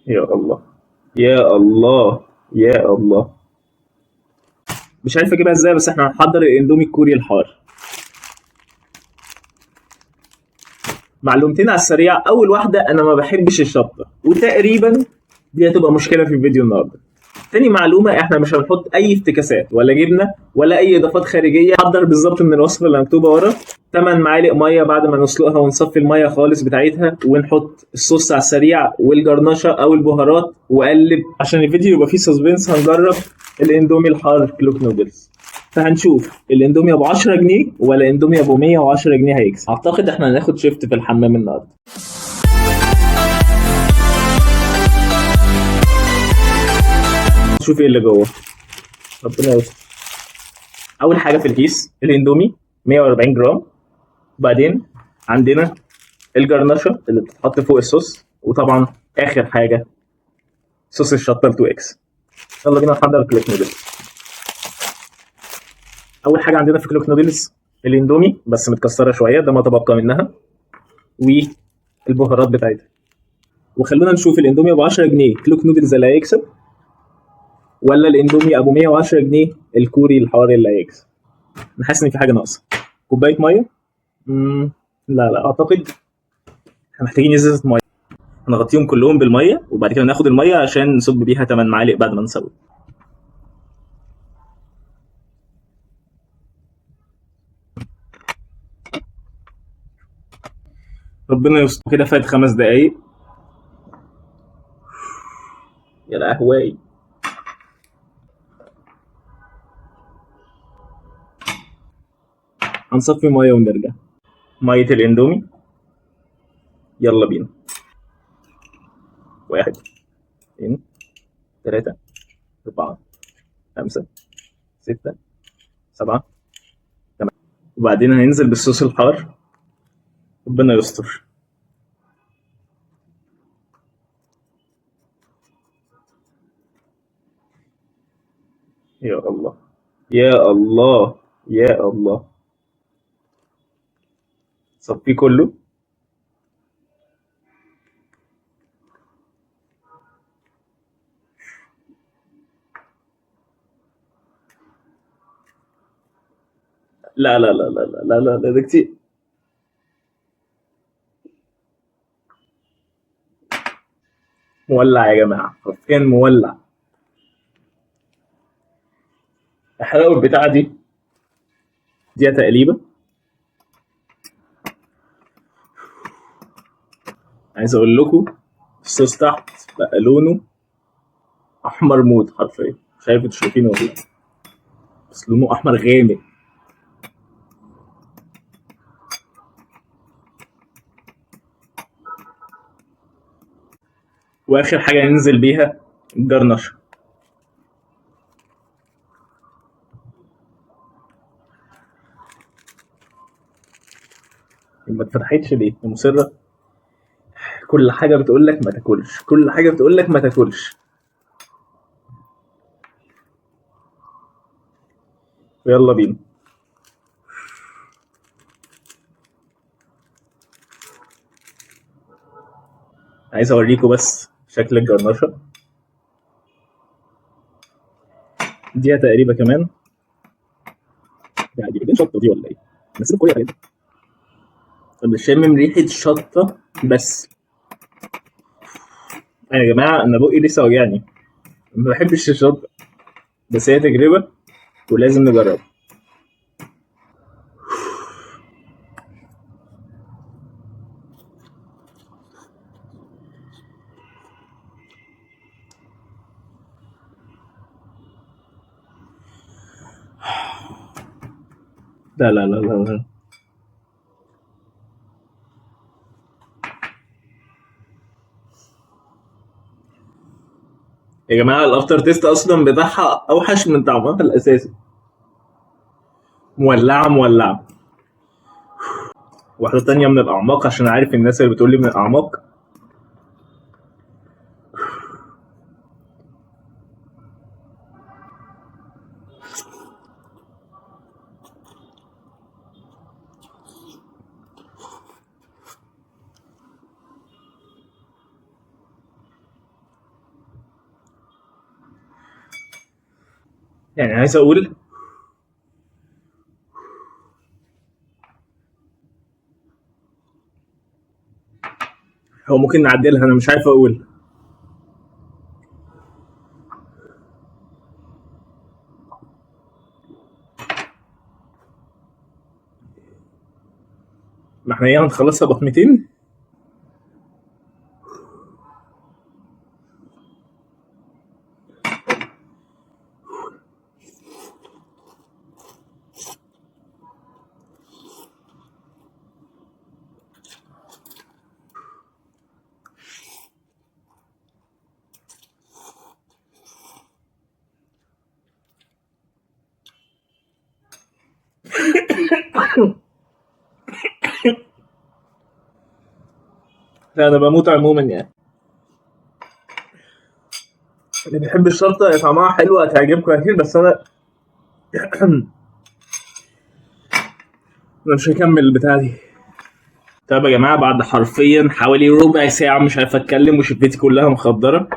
يا الله، يا الله، يا الله. مش عارف اجيبها ازاي، بس احنا هنحضر الاندومي الكوري الحار. معلومتين على السريع. اول واحده، انا ما بحبش الشطه، وتقريبا دي هتبقى مشكله في الفيديو النهارده. تاني معلومه، احنا مش هنحط اي افتكاسات ولا جبنه ولا اي اضافات خارجيه. حضر بالظبط من الوصفه اللي مكتوبه ورا. 8 معالق ميه بعد ما نسلقها ونصفي الميه خالص بتاعتها، ونحط الصوص على السريع والجرنشه او البهارات وقلب. عشان الفيديو يبقى فيه سسبنس، هنجرب الاندومي الحار كلوك نودلز. فهنشوف الاندومي ابو 10 جنيه ولا اندومي ابو 110 جنيه هيكسب. اعتقد احنا هناخد شيفت في الحمام النهارده. نشوف ايه اللي جوه. ربنا يستر. اول حاجه في الكيس الاندومي 140 جرام. وبعدين عندنا الجرنشه اللي بتتحط فوق الصوص. وطبعا اخر حاجه صوص الشطه 2 اكس. يلا بينا نحضر كلوك نودلز. اول حاجه عندنا في كلوك نودلز الاندومي بس متكسره شويه، ده ما تبقى منها، والبهارات بتاعتها. وخلونا نشوف الاندومي ابو 10 جنيه كلوك نودلز اللي هيكسب، ولا الاندومي ابو 110 جنيه الكوري الحواري اللي هيكسب. انا حاسس ان في حاجه ناقصه. كوبايه ميه. لا لا، اعتقد احنا محتاجين ازازه ميه. هنغطيهم كلهم بالميه، وبعد كده ناخد الميه عشان نصب بيها 8 معالق بعد ما نسوي. ربنا يستر. كده فات 5 دقايق. يا لهوي. هنصفي ميه ونرجع. ميه الاندومي. يلا بينا. 1 2 3 4 5 6 7 8. وبعدين هننزل بالصوص الحار. ربنا يستر. يا الله، يا الله، يا الله. صفيه كله. لا لا لا لا لا لا لا، ده كتير. مولع يا جماعه، حرفيا مولع. الحلاوه البتاعه دي تقليبه. عايز اقول لكم، الصوص تحت بقى لونه احمر موت حرفيا. مش عارف انتوا شايفينه ولا لا، بس لونه احمر غامق. واخر حاجه ننزل بيها الجرنشه. ما اتفتحتش ليه يا مصره؟ كل حاجه بتقول لك ما تاكلش، كل حاجه بتقول لك ما تاكلش. يلا بينا. عايز اوريكم بس شكل الجرنشه. دي تقريبا كمان. يعني دي شطه دي ولا ايه؟ بس كل حاجه. طب شامم ريحه شطه بس. يا جماعه انا بقي لسه وجعني. ما بحبش الشطه، بس هي تجربه ولازم نجربها. لا لا لا لا لا. يا جماعه الافتر تيست اصلا بتاعها اوحش من طعمها الاساسي. مولعه مولعه. واحده تانية من الاعماق، عشان عارف الناس اللي بتقول لي من الاعماق. يعني عايز اقول هو ممكن نعدلها، انا مش عارف اقول. ما احنا ايه هنخلصها بطمتين. لا انا بموت عموما يعني. اللي بيحب الشطه طعمها حلو هتعجبكم اكيد، بس انا انا مش هكمل البتاعه دي. طيب يا جماعه، بعد حرفيا حوالي ربع ساعه مش عارف اتكلم وشفتي كلها مخدره.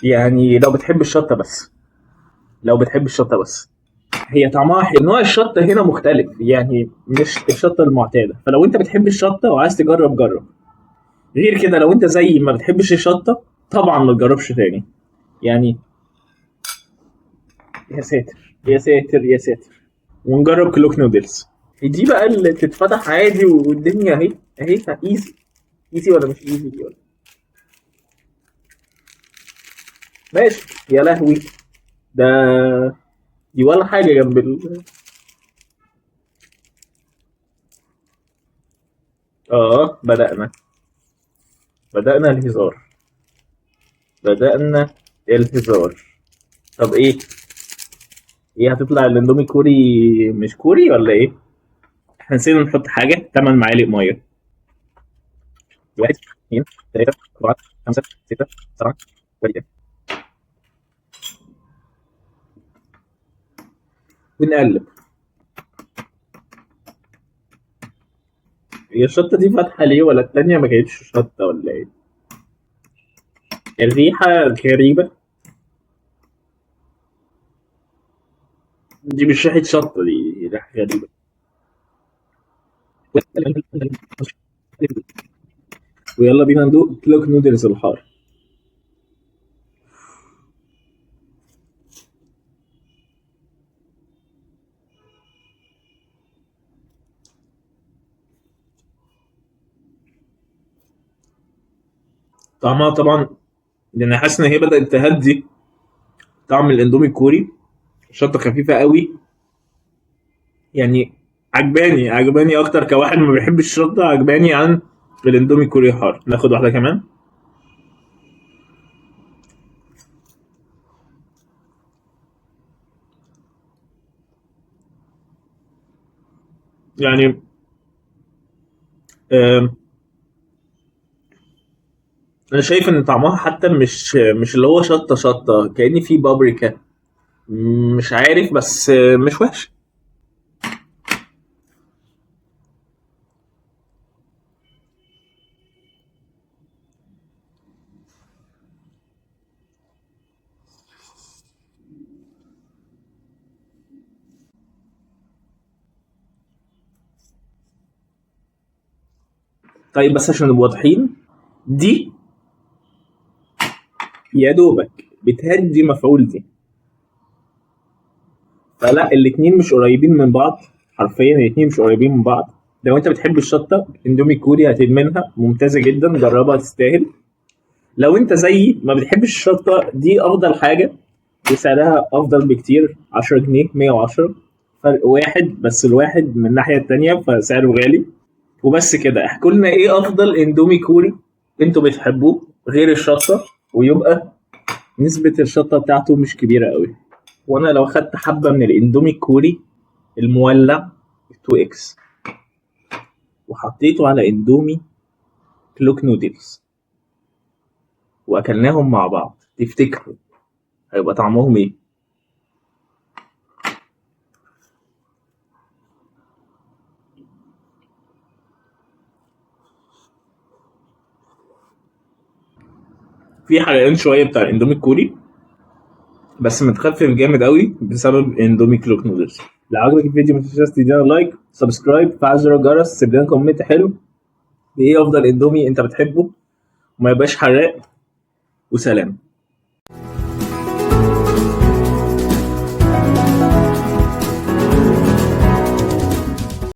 يعني لو بتحب الشطه بس، لو بتحب الشطه بس، هي طعمها حلو. نوع الشطه هنا مختلف، يعني مش الشطه المعتاده. فلو انت بتحب الشطه وعايز تجرب جرب. غير كده لو انت زي ما بتحبش الشطه طبعا ما تجربش تاني يعني. يا ساتر يا ساتر يا ساتر. ونجرب كلوك نودلز. دي بقى اللي تتفتح عادي والدنيا اهي. اهي ايزي. ايزي ولا مش ايزي دي ولا؟ ماشي يا لهوي. ده دي ولا حاجه جنب اه بدأنا الهزار. بدأنا الهزار. طب ايه؟ ايه هتطلع الاندومي كوري؟ مش كوري ولا ايه؟ احنا نسينا نحط حاجه 8 معالق ميه. واحد، اثنين، ثلاثة، أربعة، خمسة، ستة، سبعة، واحد. ونقلب. هي الشطة دي فاتحة ليه، ولا التانية ما كانتش شطة ولا ايه؟ الريحة غريبة. دي مش ريحة شطة، دي ريحة غريبة. ويلا بينا ندوق كلوك نودلز الحار. طعمها طبعا، لان حاسس ان هي بدأت تهدي طعم الاندومي الكوري. الشطة خفيفة قوي يعني. عجباني اكتر كواحد ما بيحبش الشطة، عجباني عن الاندومي الكوري حار. ناخد واحدة كمان. يعني آم، انا شايف ان طعمها حتى مش اللي هو شطة شطة، كأني في بابريكا. مش عارف، بس مش وحش. طيب بس عشان نبقى واضحين، دي يا دوبك بتهدي مفعول دي. فلا الاتنين مش قريبين من بعض. حرفيا الاتنين مش قريبين من بعض. لو انت بتحب الشطة اندومي كوري هتدمنها، ممتازة جدا، جربها تستاهل. لو انت زيي ما بتحبش الشطة، دي افضل حاجة. وسعرها افضل بكتير، 10 جنيه، 110. فرق واحد بس، الواحد من الناحية التانية فسعره غالي. وبس كده، احكوا لنا ايه افضل اندومي كوري انتوا بتحبوه غير الشطة، ويبقى نسبة الشطة بتاعته مش كبيرة قوي. وانا لو خدت حبة من الاندومي الكوري المولع 2 اكس وحطيته على اندومي كلوك نودلز واكلناهم مع بعض، تفتكروا هيبقى طعمهم ايه؟ في حلقان شوية بتاع الاندومي الكوري بس متخفف جامد قوي بسبب اندومي كلوك نودلز. لو عجبك الفيديو ما تنساش تدينا لايك، سبسكرايب، فعل زر الجرس، سيب لنا كومنت حلو بايه افضل اندومي انت بتحبه وما يبقاش حراق. وسلام.